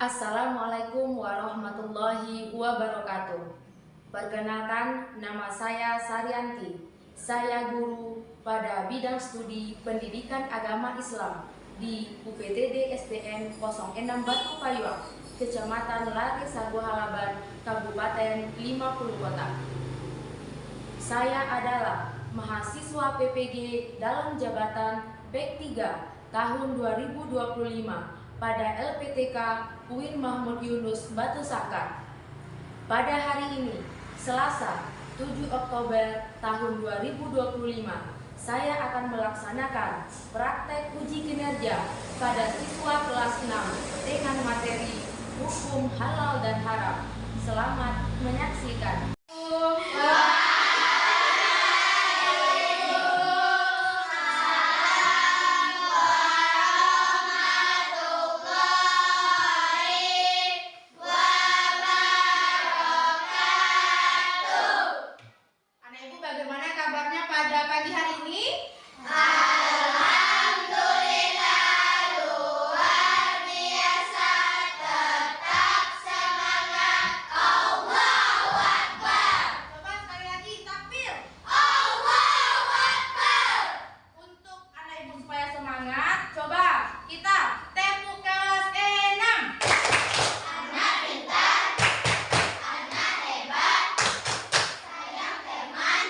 Assalamualaikum warahmatullahi wabarakatuh. Perkenalkan, nama saya Saryanti. Saya guru pada bidang studi Pendidikan Agama Islam di UPTD SDN 06 Batu Payuang, Kecamatan Lari Sagu Halaban, Kabupaten 50 Kota. Saya adalah mahasiswa PPG dalam jabatan PEK 3 tahun 2025 pada LPTK UIN Mahmud Yunus Batu Sangkar. Pada hari ini, Selasa 7 Oktober tahun 2025, saya akan melaksanakan praktek uji kinerja pada siswa kelas 6 dengan materi hukum halal dan haram. Selamat menyaksikan. Bagaimana kabarnya pada pagi hari ini? Alhamdulillah, luar biasa, tetap semangat. Allahu Akbar. Coba sekali lagi takbir. Allahu Akbar. Untuk anak ibu supaya semangat, coba kita tepuk kelas 6. Anak pintar, anak hebat, sayang teman,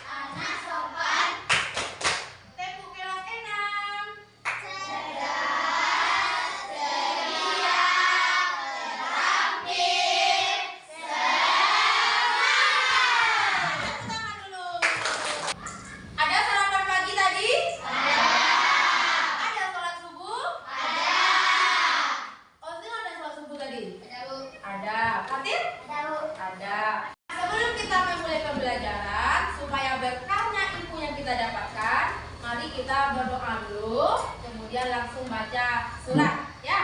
anak sopan, Tepuk kelas 6. cerdas, ceria, terampil, semangat. Tepuk tangan dulu. Ada sarapan pagi tadi? Ada sholat subuh? Ozil ada sholat subuh tadi? Ada. Fatir? Ada. Sebelum kita memulai pembelajaran, supaya berkahnya ilmu yang kita dapatkan, mari kita berdoa dulu, kemudian langsung baca surat, ya.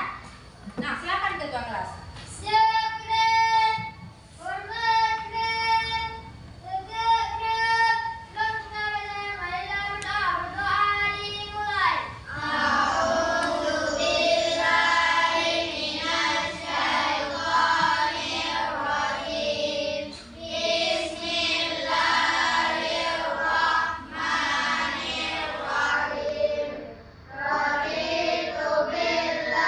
Nah, silakan ketua kelas. Sekeren, hormat keren, tegak keren, langsung berdoa dimulai. A'udzubillahi minasyaitonirrajim. Bismillahirrahmanirrahim. Raditu billahi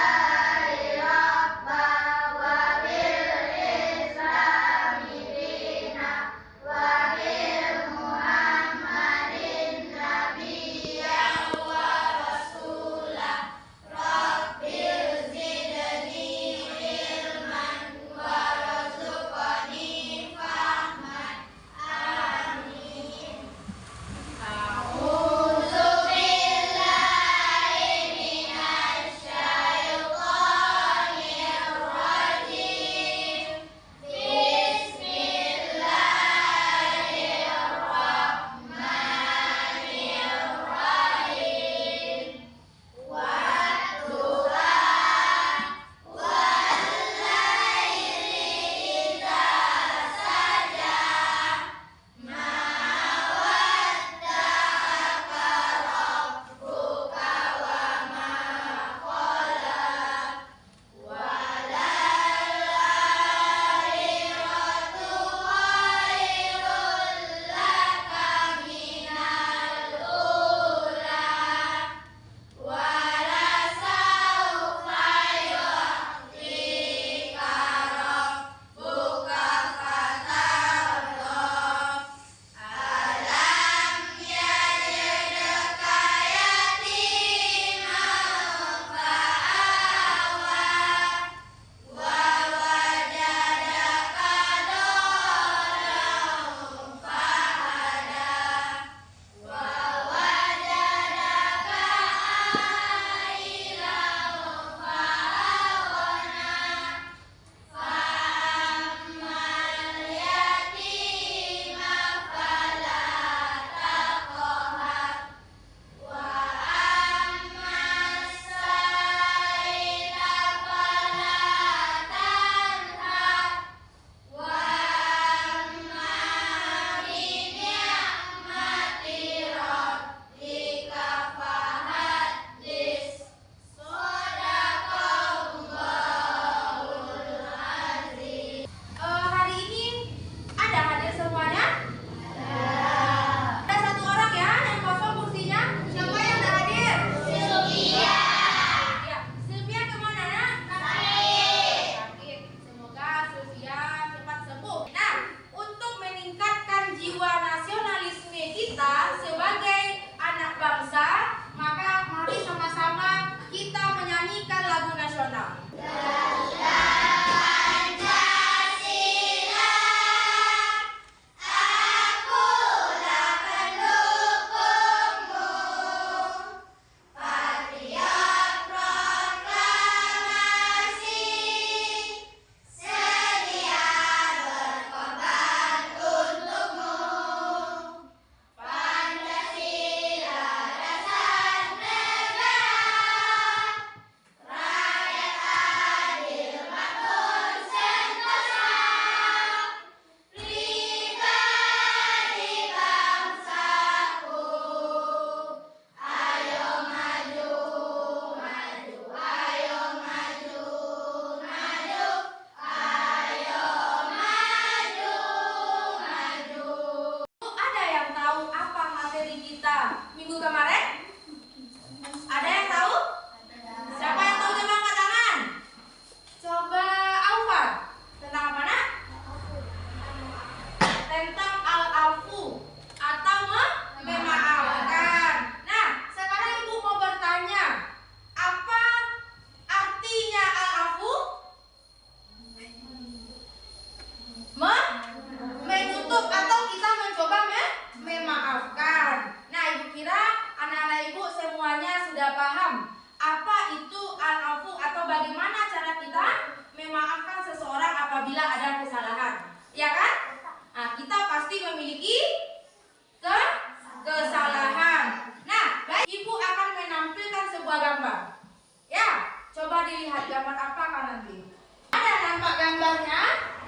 memaafkan seseorang apabila ada kesalahan. Ya kan? Nah, kita pasti memiliki kesalahan. Nah, baik, Ibu akan menampilkan sebuah gambar. Ya, coba dilihat gambar apakah nanti? Ada nampak gambarnya?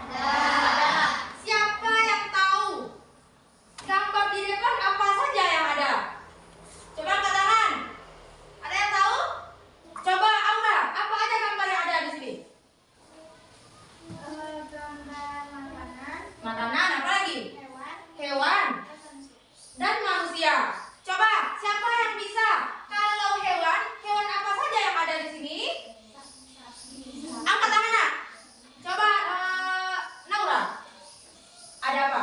Ada. Siapa yang tahu gambar di depan apa saja yang ada? Coba angkat tangan. Ada yang tahu? Coba Aura, apa aja gambar yang ada di sini? Gambar makanan, Makanan, apa lagi? hewan, Hewan dan manusia. Coba, siapa yang bisa? Kalau hewan apa saja yang ada di sini? Angkat tangan, Nak. Coba, Naura. Ada apa?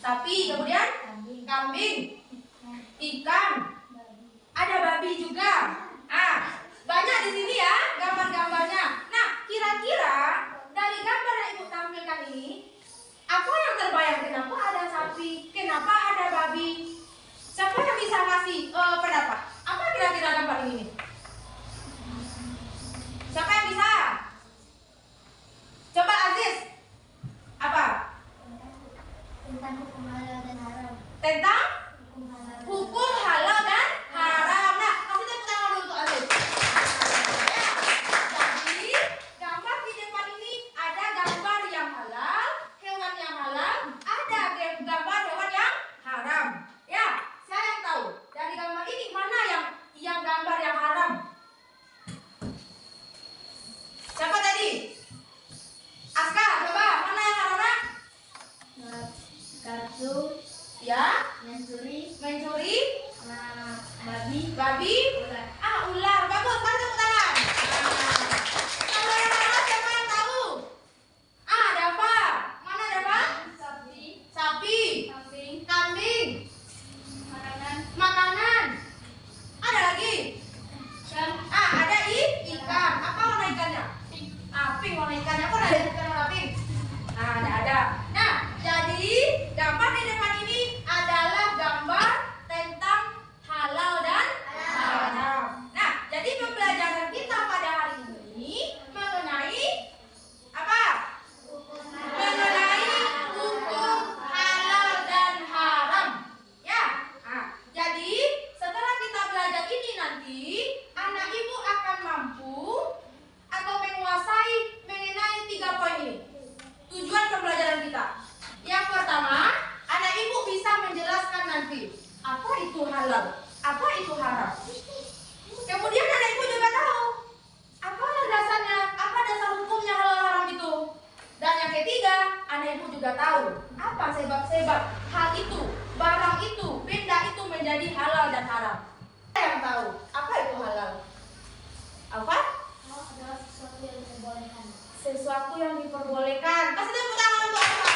Sapi, kemudian kambing, ikan, ada babi juga. Banyak di sini ya gambar-gambarnya. Nah, kira-kira dari gambar yang Ibu tampilkan ini, apa yang terbayang? Kenapa ada sapi? Kenapa ada babi? Siapa yang bisa ngasih pendapat? Apa kira-kira gambar ini? Siapa yang bisa? Coba Aziz. Apa? tentang hukum halal dan haram. Tentang Hukum halal. hukum halal dan haram. Nah, kasih tepuk tangan dulu untuk Aziz. Ya, jadi gambar di depan ini ada gambar yang halal, hewan yang halal, ada gambar hewan yang haram. Ya, saya yang tahu dari gambar ini mana yang gambar yang haram? Siapa tadi? Aska, coba mana yang haram? Nak? Kartu, Ya, mencuri, mencuri, babi, babi, ular. Bagus, kasih tepuk tangan. Kalau yang haram siapa yang tahu? Ada apa? Mana ada apa? sapi, Sapi, kambing, kambing, makanan, makanan. Ada lagi? ikan, Ada ikan. Apa warna ikannya? Pink warna ikannya. Apa ada ikan warna pink? Ada. Nah, jadi gambar di depan ini adalah gambar tentang halal dan haram. Nah, jadi pembelajaran kita pada hari ini mengenai apa? Mengenai hukum halal dan haram. Ya. Jadi setelah kita belajar ini nanti, anak ibu akan mampu atau menguasai mengenai 3 poin ini. Tujuan pembelajaran kita. Yang pertama, anak ibu bisa menjelaskan nanti apa itu halal, apa itu haram. Kemudian anak ibu juga tahu apa dasarnya, apa dasar hukumnya halal haram itu. Dan yang ketiga, anak ibu juga tahu apa sebab-sebab hal itu, barang itu, benda itu menjadi halal dan haram. Siapa yang tahu apa itu halal? Apa? halal adalah sesuatu yang diperbolehkan. Sesuatu yang diperbolehkan. Kasih tepuk tangan untuk apa?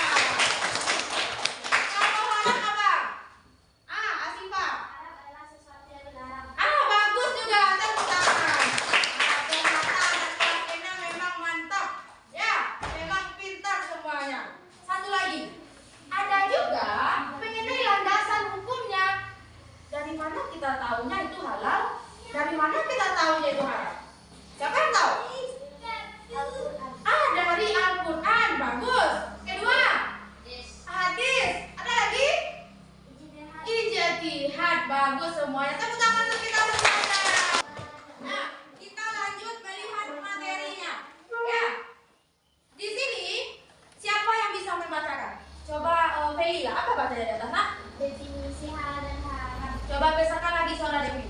Kalau haram apa? Asifa. Haram adalah sesuatu yang dilarang. Bagus juga. Tepuk tangan. Penata dan kelas enam memang mantap. Ya, memang pintar semuanya. Satu lagi. Ada juga mengenai landasan hukumnya. Dari mana kita tahunya itu halal? Dari mana kita tahunya itu haram? Siapa yang tahu? Dari Al-Quran. Bagus. Kedua, hadis. Ada lagi? Ijtihad. Bagus semuanya. Tepuk tangan untuk kita semuanya. Nah, kita lanjut melihat materinya. Ya. Di sini siapa yang bisa membacakan? Coba Feila, apa bacanya di atas, Nak? Definisi halal dan haram. Coba besarkan lagi suara Devi.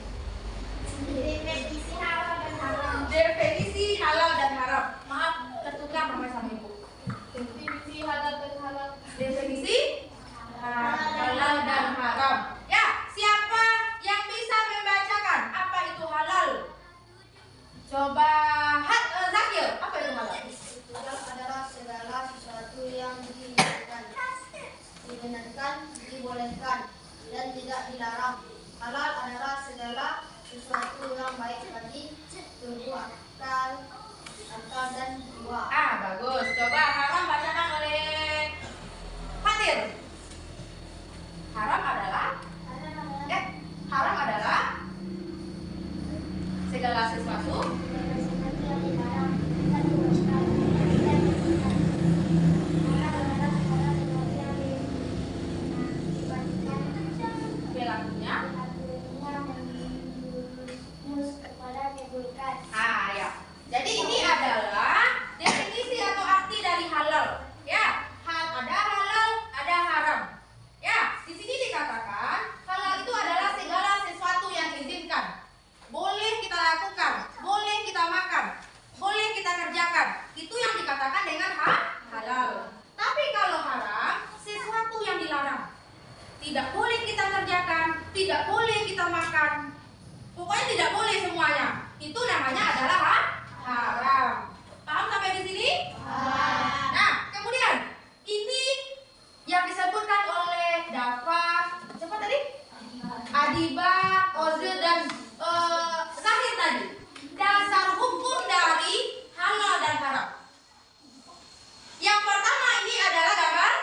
Definisi halal dan haram. Definisi halal dan haram. Maaf, tertukar nama sama Ibu. Definisi halal dan haram. Definisi halal dan haram. Ya, siapa yang bisa membacakan apa itu halal? Coba Zakir, apa itu halal? Halal adalah segala sesuatu yang dibenarkan, dibolehkan, dan tidak dilarang. Halal adalah segala sesuatu yang baik bagi tubuh, akal dan jiwa. Bagus. Coba haram bacakan oleh Fatir. Haram adalah haram adalah segala sesuatu Segala sesuatu yang dilarang dan dibolehkan. Pokoknya tidak boleh semuanya. Itu namanya adalah haram. Paham sampai di sini? Nah, kemudian ini yang disebutkan oleh Dafa, siapa tadi? Adiba, Ozil dan Zahir tadi. Dasar hukum dari halal dan haram. Yang pertama ini adalah gambar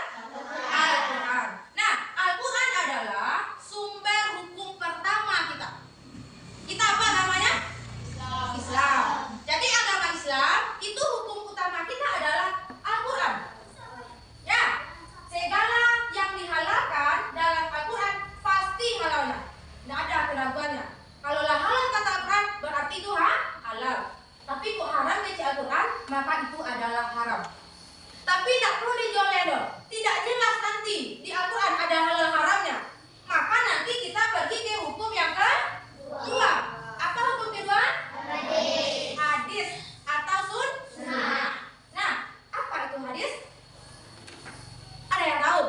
Al-Quran. Nah, Al-Quran adalah sumber hukum pertama kita. Kita apa namanya? Islam. Jadi agama Islam itu hukum utama kita adalah Al-Quran. Ya, segala yang dihalalkan dalam Al-Quran pasti halalnya. Tidak ada keraguannya. Kalau halal kata Al-Quran berarti itu halal. Tapi kok haram baca Al-Quran, maka itu adalah haram. Tapi tidak perlu dijoledor. Tidak jelas nanti di Al-Quran ada halal haramnya. Maka nanti kita pergi ke hukum yang kedua. Apa hukum kedua? Hadis atau sunnah. Nah, apa itu hadis? Ada yang tahu?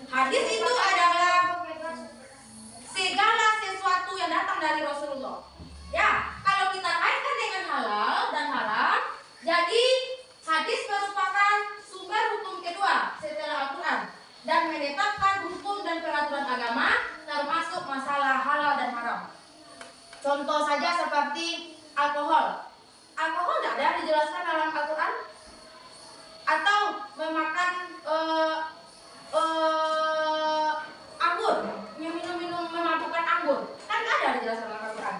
Hadis itu adalah segala sesuatu yang datang dari Rasulullah. Ya, kalau kita kaitkan dengan halal dan haram, jadi hadis merupakan sumber hukum kedua setelah Al-Quran dan menetapkan hukum dan peraturan agama termasuk masalah halal dan haram. Contoh saja seperti alkohol. Alkohol tidak ada dijelaskan dalam Al-Quran. Atau memakan anggur, minum memabukkan anggur, kan tidak ada dijelaskan dalam Al-Quran.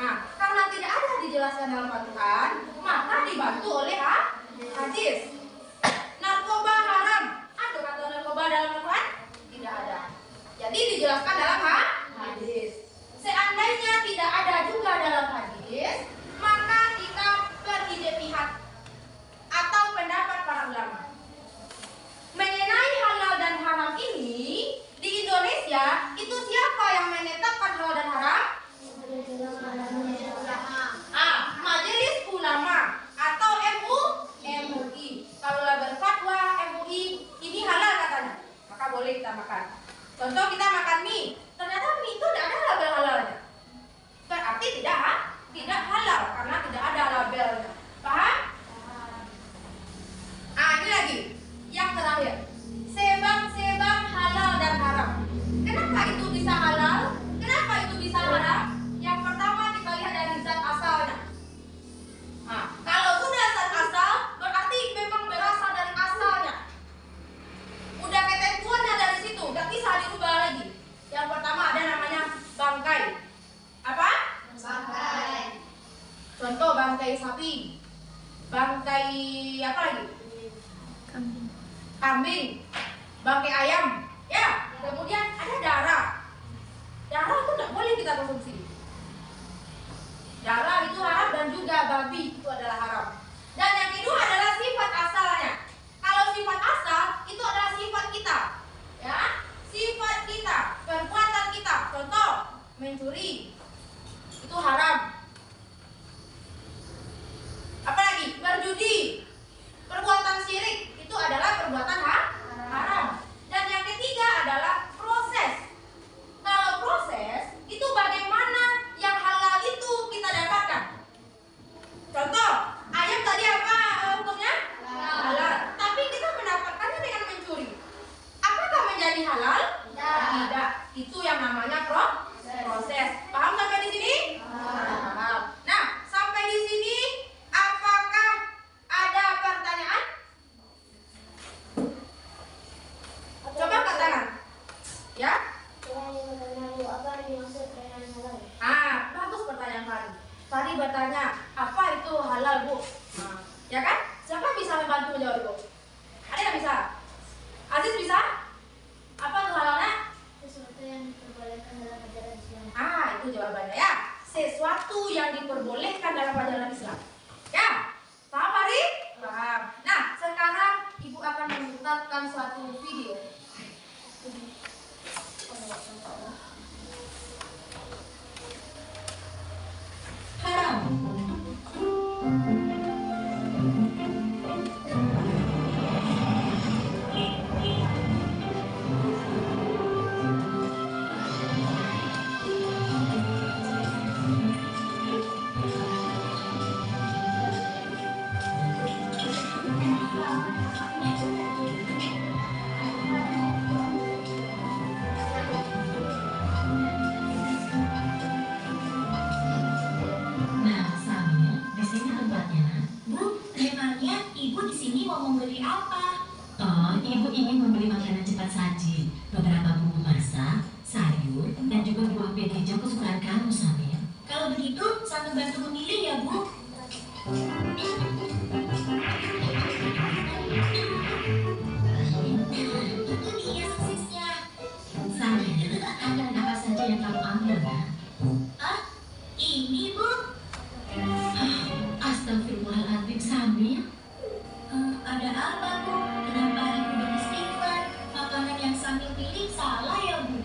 Nah, karena tidak ada dijelaskan dalam Al-Quran, maka dibantu oleh hadis. Narkoba haram. Ada kata narkoba dalam Al-Quran? Tidak ada. Jadi dijelaskan dalam hadis. Seandainya tidak ada juga dalam hadis, maka kita berijtihad pihak atau pendapat para ulama. Mengenai halal dan haram ini, di Indonesia itu siapa yang menetapkan halal dan haram? Majelis Ulama atau MUI. Kalau berfatwa MUI ini halal katanya, maka boleh kita makan. Contoh kita makan mie, ternyata mie itu tidak ada label halalnya. Berarti tidak halal karena tidak ada labelnya. Paham? Ini lagi yang terakhir. Sebab-sebab halal dan haram. Kenapa itu bisa halal? Kenapa itu bisa haram? Yang pertama kita lihat dari zat asalnya. Kalau sudah zat asal, berarti memang berasal dari asalnya. Udah ketentuannya dari situ, nggak bisa dirubah lagi. Yang pertama ada namanya bangkai. Apa? Bangkai. Contoh bangkai sapi, bangkai apa lagi? Kambing, bangkai ayam. Ya, kemudian ada darah. Darah itu tidak boleh kita konsumsi. Darah itu haram dan juga babi itu adalah haram. Dan yang kedua adalah sifat asalnya. Kalau sifat asal itu adalah sifat kita, ya, sifat kita, perbuatan kita. Contoh, mencuri itu haram. Apalagi berjudi, perbuatan syirik itu adalah perbuatan haram. Dan yang ketiga adalah proses. Kalau proses itu bagaimana yang halal itu kita dapatkan. Contoh, ayam tadi apa hukumnya? Halal. Tapi kita mendapatkannya dengan mencuri. Apakah menjadi halal? Tidak. Itu yang namanya proses. Paham sampai di sini? Paham. Nah, sampai di sini apakah ada pertanyaan? Coba angkat tangan. Ya? Bagus pertanyaan Fari. Fari bertanya, apa itu halal, Bu? Ya kan? Siapa bisa membantu menjawab itu? Ada yang bisa? Aziz bisa? Apa itu halalnya? Sesuatu yang diperbolehkan dalam ajaran Islam. Itu jawabannya ya. Sesuatu yang diperbolehkan dalam ajaran Islam. Ya? Paham, Fari? Paham. Nah, sekarang Ibu akan memutarkan suatu video. Haram. Nona? Ini, Bu. Astagfirullahaladzim, Samir. Ada apa, Bu? Kenapa Ibu beristighfar? Makanan yang Samir pilih salah ya, Bu?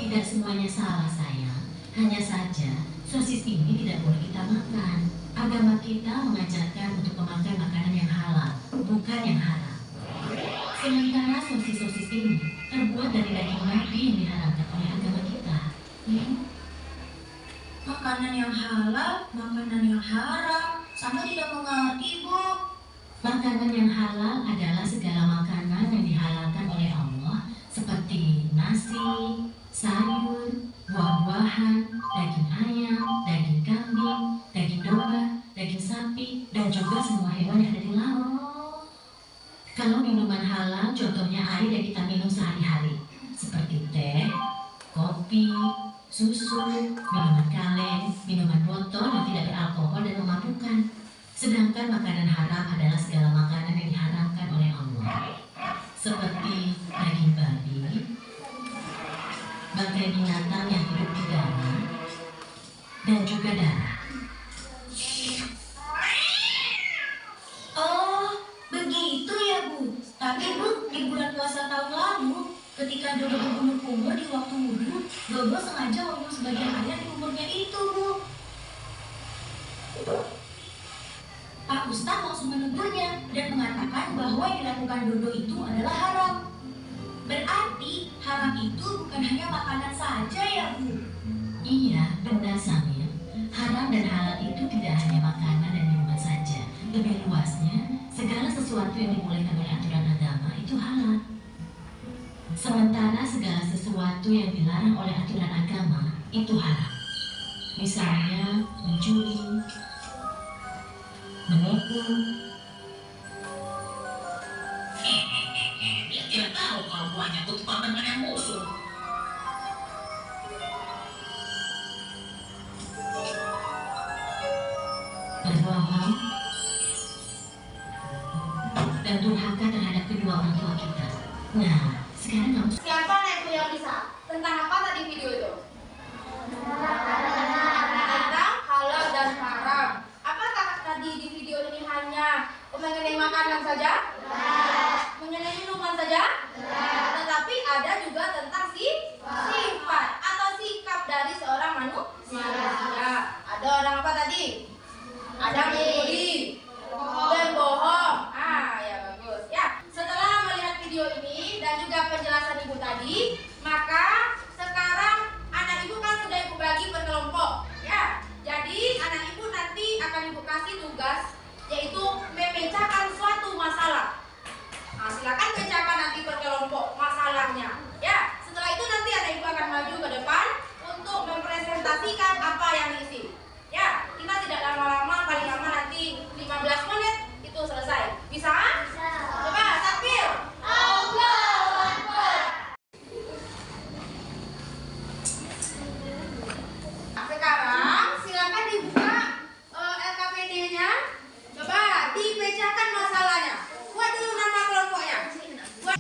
Tidak semuanya salah, sayang. Hanya saja, sosis ini tidak boleh kita makan. Agama kita mengajarkan untuk memakan makanan yang halal, bukan yang haram. Sementara sosis-sosis ini terbuat dari daging babi yang diharamkan oleh agama kita. Makanan yang halal, makanan yang haram. Sama tidak mengerti, Bu. Makanan yang halal adalah segala makanan yang dihalalkan oleh Allah, seperti nasi, sayur, buah-buahan, daging ayam, daging kambing, daging domba, daging sapi, dan juga semua hewan yang ada di laut. Kalau minuman halal, contohnya air yang kita minum sehari-hari, seperti teh, kopi, susu, minuman kaleng, minuman botol yang tidak beralkohol dan memabukkan. Sedangkan makanan haram adalah segala makanan yang diharamkan oleh Allah, seperti daging babi, bangkai binatang yang hidup di darat, dan juga darah. Oh, begitu ya, Bu. Tapi, Bu, di bulan puasa tahun lalu, ketika Dodo berkumur kumur di waktu wudhu, Dodo sengaja membuang sebagian air di kumurnya itu, Bu. Pak Ustadz langsung menegurnya dan mengatakan bahwa yang dilakukan Dodo itu adalah haram. Berarti haram itu bukan hanya makanan saja ya, Bu? Iya, benar Samir. Haram dan halal itu tidak hanya makanan dan minuman saja. Lebih luasnya, segala sesuatu yang dibolehkan oleh aturan agama itu halal. Sementara segala sesuatu yang dilarang oleh aturan agama itu haram. Misalnya mencuri, menipu. Dia tidak tahu kalau buahnya itu teman yang musuh. Berbohong, dan durhaka terhadap kedua orang tua kita. Nah, sekarang kamu Siapa anak yang bisa? Tentang apa tadi video itu? Tentang halal dan haram. Apakah tadi di video ini hanya mengenai makanan saja? Mengenai minuman saja? Tetapi ada juga tentang sifat atau sikap dari seorang manusia. Ada orang apa tadi? Ada mencuri dan bohong. Ya bagus. Ya, setelah melihat video ini dan juga penjelasan ibu tadi, maka sekarang anak ibu kan sudah ibu bagi per kelompok. Ya, jadi anak ibu nanti akan ibu kasih tugas yaitu memecahkan suatu masalah. Nah, silakan pecahkan nanti per kelompok masalahnya. Ya, setelah itu nanti anak ibu akan maju ke depan untuk mempresentasikan apa yang diisi. Ya, kita tidak lama-lama, paling lama nanti 15 menit itu selesai. Bisa? Bisa. Coba, takbir. Allahu Akbar. Nah, sekarang silakan dibuka LKPD-nya. Coba dipecahkan masalahnya. Buat dulu nama kelompoknya. Buat.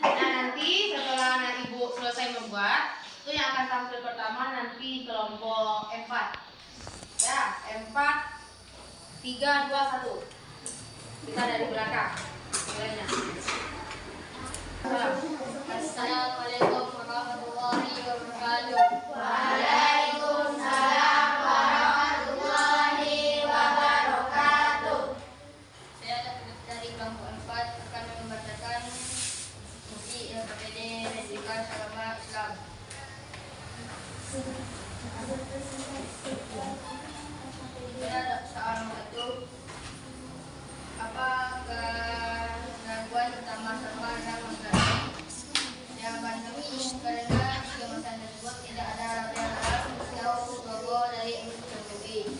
Nah, nanti setelah anak ibu selesai membuat, itu yang akan tampil pertama nanti kelompok M4. Ya, M4 3, 2, 1. Kita dari belakang. Mulainya. Assalamualaikum warahmatullahi wabarakatuh. Waalaikumsalam warahmatullahi wabarakatuh. Saya dari kelompok 4 akan membacakan buku LKPD Basikan Agama Islam. Saya ada seorang waktu apa gangguan utama sama dan mengganti yang pandemi karena kemasan tersebut tidak ada laporan atau logo dari MUI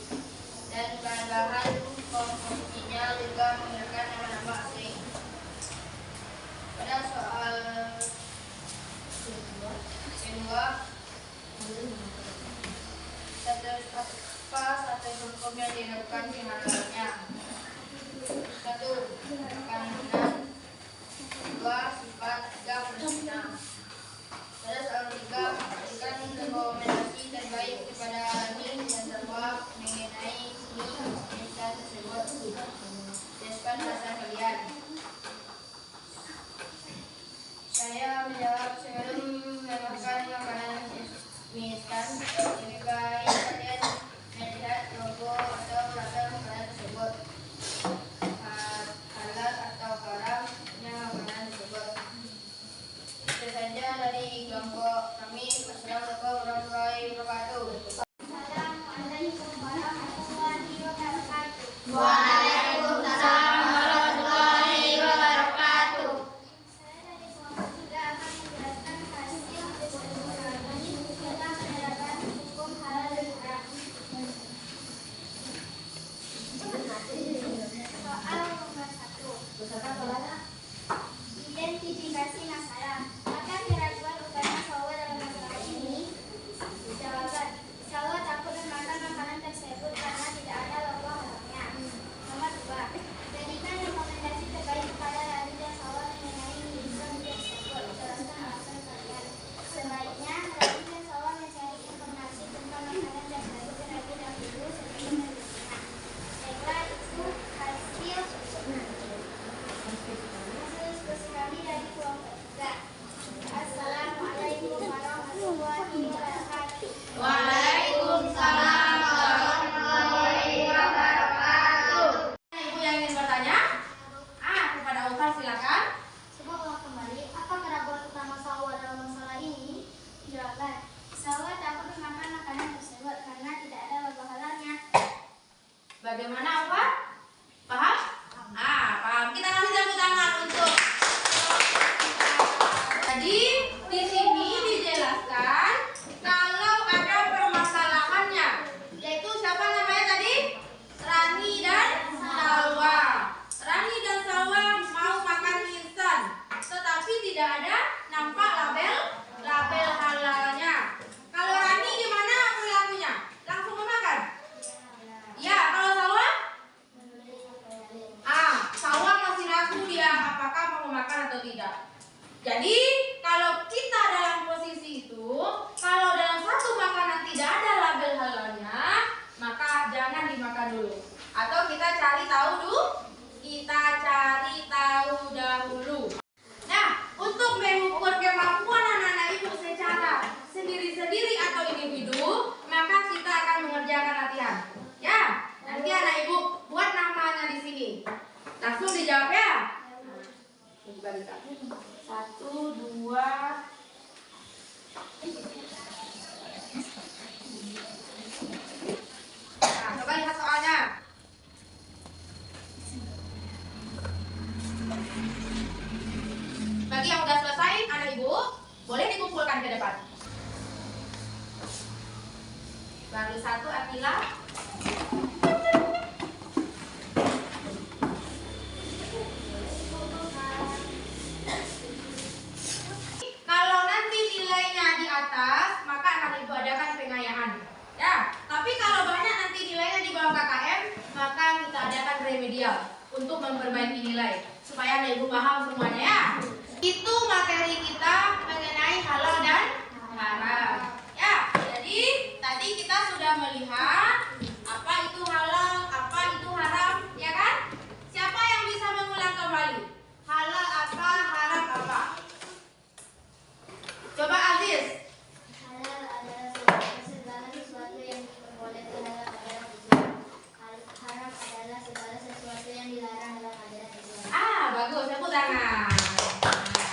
dan bahan-bahan komposisinya juga Saya menjawab sebelum memakan makanan instan, lebih baik kalian melihat logo atau label makanan tersebut. Halal atau haramnya makanan tersebut. Itu saja dari kelompok kami. Assalamualaikum warahmatullahi wabarakatuh. Assalamualaikum warahmatullahi wabarakatuh. Waalaikumsalam warahmatullahi wabarakatuh. Saya dari kelompok 3 akan menjelaskan hasil diskusi kami tentang penerapan hukum halal dan haram. Soal nomor 1. Identifikasi masalah. Maka keraguan utama Sawa dalam masalah ini? Jawaban. Sawa takut memakan makanan tersebut karena tidak ada logo halalnya. Nomor 2. Berikan rekomendasi terbaik kepada Rabi dan Sawa mengenai lingkungan tersebut. Jelaskan alasan kalian. Sebaiknya Rabi dan Sawa mencari informasi tentang makanan tersebut terlebih dahulu sebelum membelinya. Baiklah, itu hasil diskusi kami dari kelompok 3. Assalamualaikum warahmatullahi wabarakatuh. Waalaikumsalam warahmatullahi wabarakatuh. Ibu yang ingin bertanya? Kepada Ufal silakan. Coba ulang kembali, apa keraguan utama Sawa dalam masalah ini? Jawaban. Sawa takut memakan makanan tersebut karena tidak ada logo halalnya. Bagaimana Ufal? Paham? Paham. Kita kasih tepuk tangan untuk. Jadi di sini dijelaskan kalau ada permasalahannya, yaitu siapa namanya tadi? Rani dan Salwa. Rani dan Salwa mau makan instan, tetapi tidak ada nampak label halalnya. Kalau Rani gimana perilakunya? Langsung memakan? Ya, kalau Salwa? Salwa masih ragu dia apakah mau memakan atau tidak. Jadi kalau kita dalam posisi itu, kalau dalam satu makanan tidak ada label halalnya, maka jangan dimakan dulu. Atau kita cari tahu dahulu. Nah, untuk mengukur kemampuan anak-anak ibu secara sendiri-sendiri atau individu, maka kita akan mengerjakan latihan. Ya, nanti anak ibu buat namanya di sini. Langsung dijawab ya. 1, 2. Coba lihat soalnya. Bagi yang udah selesai, anak ibu boleh dikumpulkan ke depan. Baru 1 Atila. Kalau nanti nilainya di atas, maka akan ibu adakan pengayaan. Ya, tapi kalau banyak nanti nilainya di bawah KKM, maka kita adakan remedial untuk memperbaiki nilai supaya anak ibu paham semuanya ya. Itu materi kita mengenai halal dan haram. Ya, jadi tadi kita sudah melihat apa itu halal, apa itu haram, ya kan? Siapa yang bisa mengulang kembali? Halal apa, haram apa? Coba Aziz. Halal adalah segala sesuatu yang diperbolehkan dalam ajaran Islam. Haram adalah segala sesuatu yang dilarang dalam ajaran Islam. Bagus, tepuk tangan.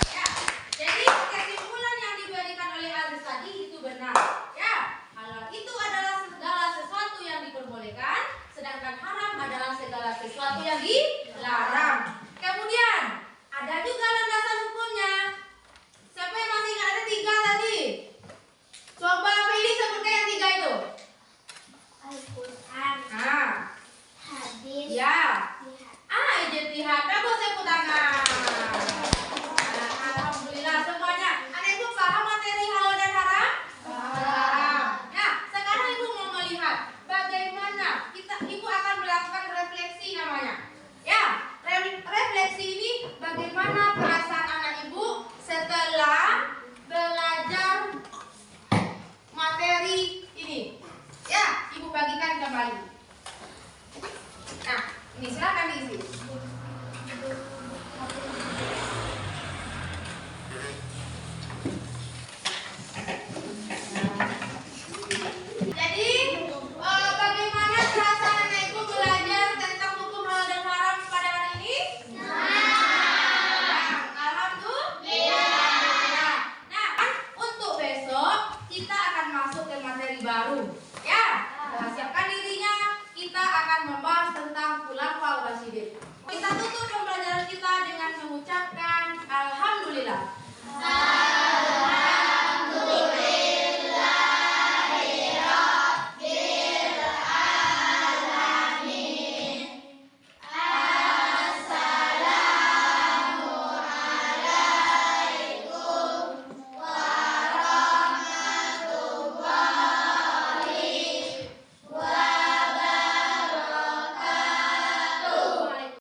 Ya, jadi kesimpulan yang diberikan oleh Aziz tadi itu benar. Ya, halal itu adalah segala sesuatu yang diperbolehkan, sedangkan haram adalah segala sesuatu yang dilarang. Kemudian ada juga landasan hukumnya. Siapa yang masih ingat ada 3 tadi? Coba Feli sebutkan yang 3 itu. Al-Quran, Nah, hadis, ya. jihad. Ijtihad. Bagus, tepuk tangan.